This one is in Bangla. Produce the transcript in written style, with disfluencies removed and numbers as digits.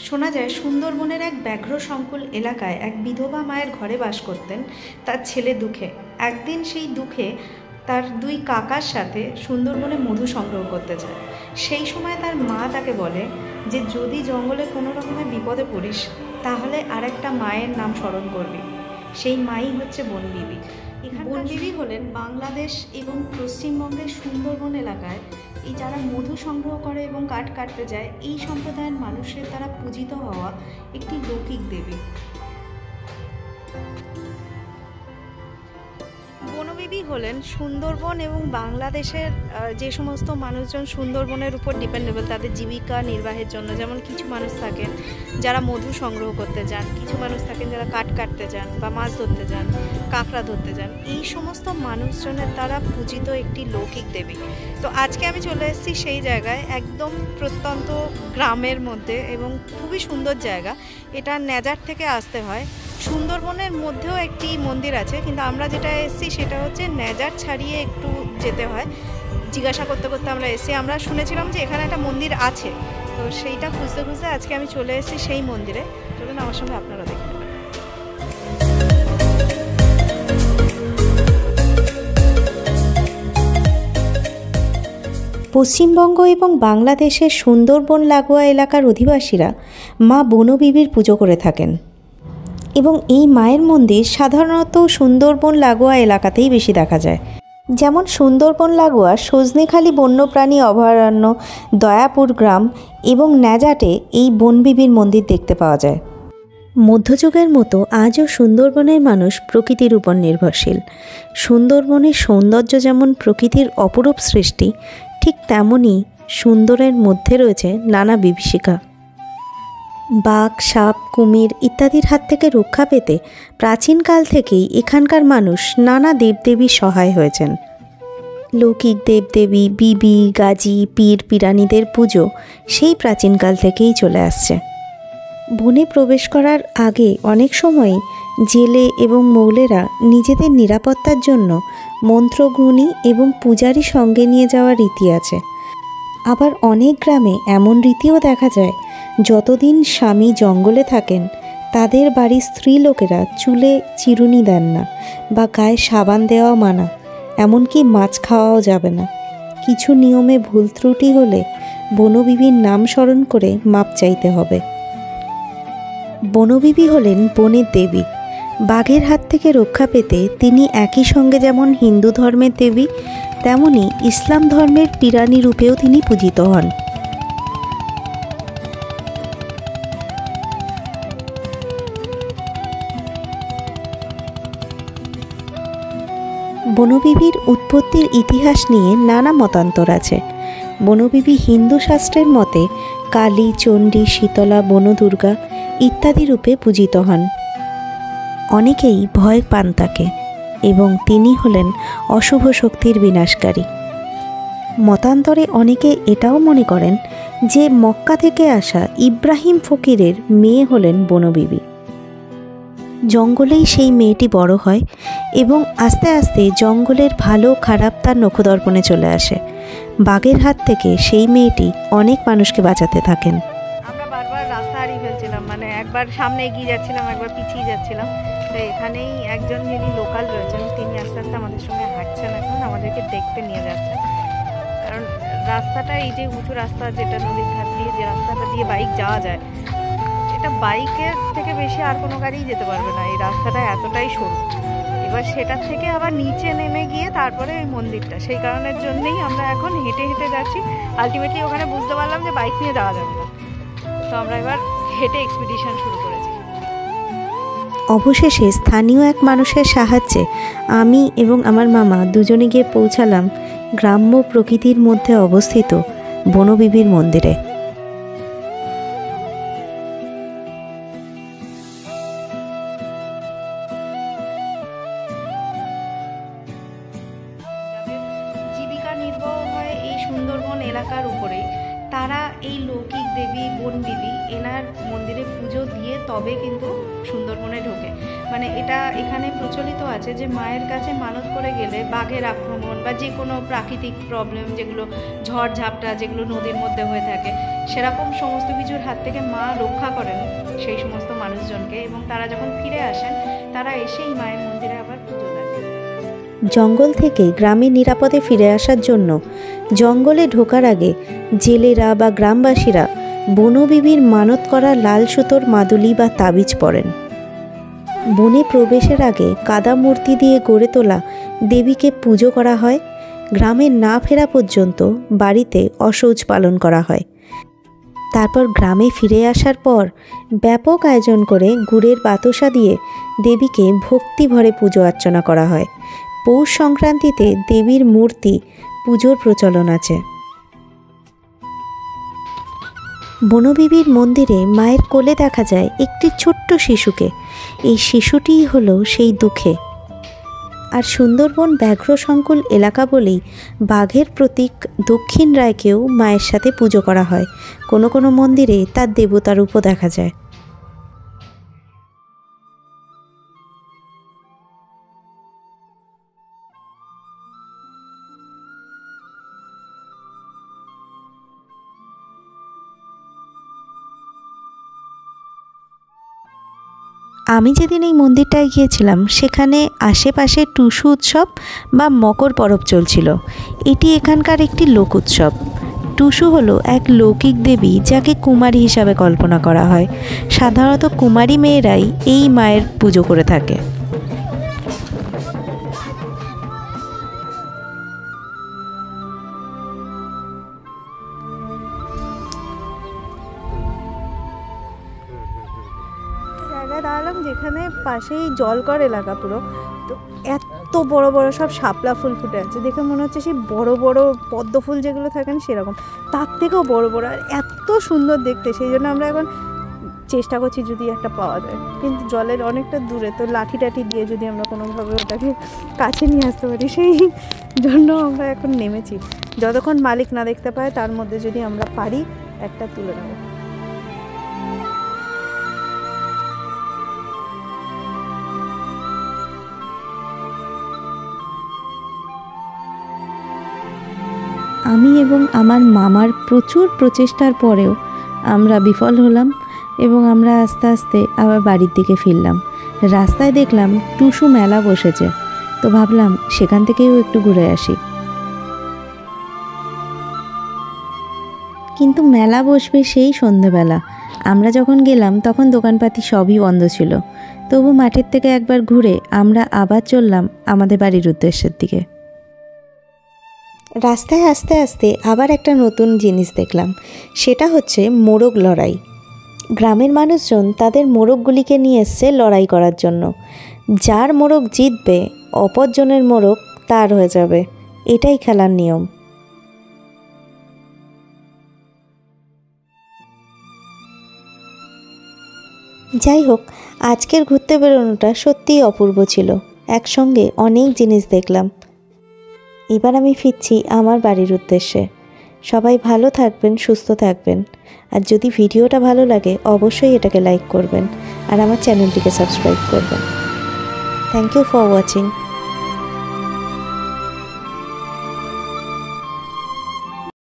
শোনা যায় সুন্দরবনের এক ব্যাঘ্র সংকুল এলাকায় এক বিধবা মায়ের ঘরে বাস করতেন তার ছেলে দুঃখে। একদিন সেই দুঃখে তার দুই কাকার সাথে সুন্দরবনে মধু সংগ্রহ করতে যায়। সেই সময় তার মা তাকে বলে যে যদি জঙ্গলে কোনো রকমের বিপদে পড়িস তাহলে আরেকটা মায়ের নাম স্মরণ করবি, সেই মাই হচ্ছে বনবিবি। বনবিবি হলেন বাংলাদেশ এবং পশ্চিমবঙ্গের সুন্দরবন এলাকায় এই যারা মধু সংগ্রহ করে এবং কাঠ কাটতে যায় এই সম্প্রদায়ের মানুষের দ্বারা পূজিত হওয়া একটি লৌকিক দেবী। বনবিবি হলেন সুন্দরবন এবং বাংলাদেশের যে সমস্ত মানুষজন সুন্দরবনের উপর ডিপেন্ডেবল তাদের জীবিকা নির্বাহের জন্য, যেমন কিছু মানুষ থাকেন যারা মধু সংগ্রহ করতে যান, কিছু মানুষ থাকেন যারা কাঠ কাটতে যান বা মাছ ধরতে যান, কাঁকড়া ধরতে যান, এই সমস্ত মানুষজনের দ্বারা পূজিত একটি লৌকিক দেবী। তো আজকে আমি চলে এসেছি সেই জায়গায়, একদম প্রত্যন্ত গ্রামের মধ্যে এবং খুবই সুন্দর জায়গা। এটা নেজার থেকে আসতে হয়। সুন্দরবনের মধ্যেও একটি মন্দির আছে, কিন্তু আমরা যেটা এসেছি সেটা হচ্ছে নেজার ছাড়িয়ে একটু যেতে হয়। জিজ্ঞাসা করতে করতে আমরা এসেছি, আমরা শুনেছিলাম যে এখানে একটা মন্দির আছে, তো সেইটা খুঁজতে খুঁজতে আজকে আমি চলে এসেছি সেই মন্দিরে। চলুন আমার সঙ্গে আপনারা দেখতে পাবেন। পশ্চিমবঙ্গ এবং বাংলাদেশের সুন্দরবন লাগোয়া এলাকার অধিবাসীরা মা বনবিবির পুজো করে থাকেন এবং এই মায়ের মন্দির সাধারণত সুন্দরবন লাগোয়া এলাকাতেই বেশি দেখা যায়। যেমন সুন্দরবন লাগোয়া সজনেখালি বন্যপ্রাণী অভয়ারণ্য, দয়াপুর গ্রাম এবং ন্যাজাটে এই বনবিবির মন্দির দেখতে পাওয়া যায়। মধ্যযুগের মতো আজও সুন্দরবনের মানুষ প্রকৃতির উপর নির্ভরশীল। সুন্দরবনের সৌন্দর্য যেমন প্রকৃতির অপরূপ সৃষ্টি, ঠিক তেমনই সুন্দরের মধ্যে রয়েছে নানা বিভীষিকা। বাঘ, সাপ, কুমির ইত্যাদির হাত থেকে রক্ষা পেতে প্রাচীনকাল থেকেই এখানকার মানুষ নানা দেবদেবীর সহায় হয়েছেন। লৌকিক দেবদেবী, বিবি, গাজী, পীর, পীরানীদের পুজো সেই প্রাচীনকাল থেকেই চলে আসছে। বনে প্রবেশ করার আগে অনেক সময়ই জেলে এবং মৌলেরা নিজেদের নিরাপত্তার জন্য মন্ত্রগুণী এবং পূজারী সঙ্গে নিয়ে যাওয়ার রীতি আছে। আবার অনেক গ্রামে এমন রীতিও দেখা যায়, যতদিন স্বামী জঙ্গলে থাকেন তাদের বাড়ির স্ত্রী লোকেরা চুলে চিরুনি দেন না বা গায়ে সাবান দেওয়াও মানা, এমনকি মাছ খাওয়াও যাবে না। কিছু নিয়মে ভুল ত্রুটি হলে বনবিবির নাম স্মরণ করে মাপ চাইতে হবে। বনবিবি হলেন বনের দেবী। বাঘের হাত থেকে রক্ষা পেতে তিনি একই সঙ্গে যেমন হিন্দু ধর্মের দেবী, তেমনি ইসলাম ধর্মের পীরানী রূপেও তিনি পূজিত হন। বনবিবির উৎপত্তির ইতিহাস নিয়ে নানা মতান্তর আছে। বনবিবি হিন্দু শাস্ত্রের মতে কালী, চণ্ডী, শীতলা, বনদুর্গা ইত্যাদি রূপে পূজিত হন। অনেকেই ভয় পান তাকে এবং তিনি হলেন অশুভ শক্তির বিনাশকারী। মতান্তরে অনেকে এটাও মনে করেন যে মক্কা থেকে আসা ইব্রাহিম ফকিরের মেয়ে হলেন বনবিবি। জঙ্গলেই সেই মেয়েটি বড় হয় এবং আস্তে আস্তে জঙ্গলের ভালো খারাপ তার নখদর্পণে চলে আসে। বাঘের হাত থেকে সেই মেয়েটি অনেক মানুষকে বাঁচাতে থাকেন। আমরা বারবার রাস্তা হারিয়ে ফেলছিলাম, মানে একবার সামনে এগিয়ে যাচ্ছিলাম, একবার পিছিয়ে যাচ্ছিলাম। তো এখানেই একজন যিনি লোকাল রয়েছেন তিনি আস্তে আস্তে আমাদের সঙ্গে হাঁটছেন, এখন আমাদেরকে দেখতে নিয়ে যাচ্ছেন। কারণ রাস্তাটা এই যে উঁচু রাস্তা, যেটা নদীর ধার দিয়ে যে রাস্তাটা দিয়ে বাইক যাওয়া যায়, এটা বাইকের থেকে বেশি আর কোনো গাড়িই যেতে পারবে না। এই রাস্তাটা এতটাই সরু। এবার সেটার থেকে আবার নিচে নেমে গিয়ে তারপরে এই মন্দিরটা, সেই কারণের জন্যেই আমরা এখন হেঁটে হেঁটে যাচ্ছি। আলটিমেটলি ওখানে বুঝতে পারলাম যে বাইক নিয়ে যাওয়া যাবে না, তো আমরা এবার হেঁটে এক্সপিডিশন শুরু করেছি। অবশেষে স্থানীয় এক মানুষের সাহায্যে আমি এবং আমার মামা দুজনে গিয়ে পৌঁছালাম গ্রাম্য প্রকৃতির মধ্যে অবস্থিত বনবিবির মন্দিরে। জীবিকা নির্বাহ হয় এই সুন্দরবন এলাকার উপরেই, তারা এই লৌকিক দেবী বনবিবি এনার মন্দিরে পুজো দিয়ে তবে কিন্তু সুন্দরবনে ঢোকে। মানে এটা এখানে প্রচলিত আছে যে মায়ের কাছে মানত করে গেলে বাঘের আক্রমণ বা যে কোনো প্রাকৃতিক প্রবলেম, যেগুলো ঝড় ঝাপটা যেগুলো নদীর মধ্যে হয়ে থাকে, সেরকম সমস্ত কিছুর হাত থেকে মা রক্ষা করেন সেই সমস্ত মানুষজনকে, এবং তারা যখন ফিরে আসেন তারা এসেই মায়ের মন্দিরে আবার পুজো দেন। জঙ্গল থেকে গ্রামে নিরাপদে ফিরে আসার জন্য জঙ্গলে ঢোকার আগে জেলেরা বা গ্রামবাসীরা বনবিবির মানত করা লাল সুতোর মাদুলি বা তাবিজ পরেন। বনে প্রবেশের আগে কাদা মূর্তি দিয়ে গড়ে তোলা দেবীকে পুজো করা হয়। গ্রামে না ফেরা পর্যন্ত বাড়িতে অশৌচ পালন করা হয়। তারপর গ্রামে ফিরে আসার পর ব্যাপক আয়োজন করে গুড়ের বাতাসা দিয়ে দেবীকে ভক্তি ভরে পুজো অর্চনা করা হয়। পৌষ সংক্রান্তিতে দেবীর মূর্তি পুজোর প্রচলন আছে। বনবিবির মন্দিরে মায়ের কোলে দেখা যায় একটি ছোট্ট শিশুকে। এই শিশুটিই হলো সেই দুঃখে। আর সুন্দরবন ব্যাঘ্র সংকুল এলাকা বলেই বাঘের প্রতীক দক্ষিণ রায়কেও মায়ের সাথে পুজো করা হয়। কোনো কোনো মন্দিরে তার দেবতা রূপও দেখা যায়। আমি যেদিন এই মন্দিরটায় গিয়েছিলাম সেখানে আশেপাশে টুসু উৎসব বা মকর পরব চলছিল। এটি এখানকার একটি লোক উৎসব। টুসু হলো এক লৌকিক দেবী যাকে কুমারী হিসাবে কল্পনা করা হয়। সাধারণত কুমারী মেয়েরাই এই মায়ের পুজো করে থাকে। জায়গায় দাঁড়ালাম যেখানে পাশেই জলকর এলাকা পুরো, তো এত বড় বড় সব শাপলা ফুল ফুটে আছে, দেখে মনে হচ্ছে সেই বড় বড় পদ্ম ফুল যেগুলো থাকেন সেরকম, তার থেকেও বড় বড়, আর এত সুন্দর দেখতে। সেই জন্য আমরা এখন চেষ্টা করছি যদি একটা পাওয়া যায়, কিন্তু জলের অনেকটা দূরে, তো লাঠি টাঠি দিয়ে যদি আমরা কোনোভাবে ওটাকে কাছে নিয়ে আসতে পারি, সেই জন্য আমরা এখন নেমেছি। যতক্ষণ মালিক না দেখতে পায় তার মধ্যে যদি আমরা পারি একটা তুলে নেব। আমি এবং আমার মামার প্রচুর প্রচেষ্টার পরেও আমরা বিফল হলাম এবং আমরা আস্তে আস্তে আবার বাড়ির দিকে ফিরলাম। রাস্তায় দেখলাম টুসু মেলা বসেছে, তো ভাবলাম সেখান থেকেও একটু ঘুরে আসি। কিন্তু মেলা বসবে সেই সন্ধেবেলা। আমরা যখন গেলাম তখন দোকানপাতি সবই বন্ধ ছিল। তবু মাঠের থেকে একবার ঘুরে আমরা আবার চললাম আমাদের বাড়ির উদ্দেশ্যের দিকে। রাস্তায় আস্তে আস্তে আবার একটা নতুন জিনিস দেখলাম, সেটা হচ্ছে মোরগ লড়াই। গ্রামের মানুষজন তাদের মোরগগুলিকে নিয়ে এসছে লড়াই করার জন্য। যার মোরগ জিতবে অপরজনের মোরগ তার হয়ে যাবে, এটাই খেলার নিয়ম। যাই হোক, আজকের ঘুরতে বেরোনোটা সত্যিই অপূর্ব ছিল। একসঙ্গে অনেক জিনিস দেখলাম। এবার আমি ফিরছি আমার বাড়ির উদ্দেশ্যে। সবাই ভালো থাকবেন, সুস্থ থাকবেন। আর যদি ভিডিওটা ভালো লাগে অবশ্যই এটাকে লাইক করবেন আর আমার চ্যানেলটিকে সাবস্ক্রাইব করবেন। Thank you for watching.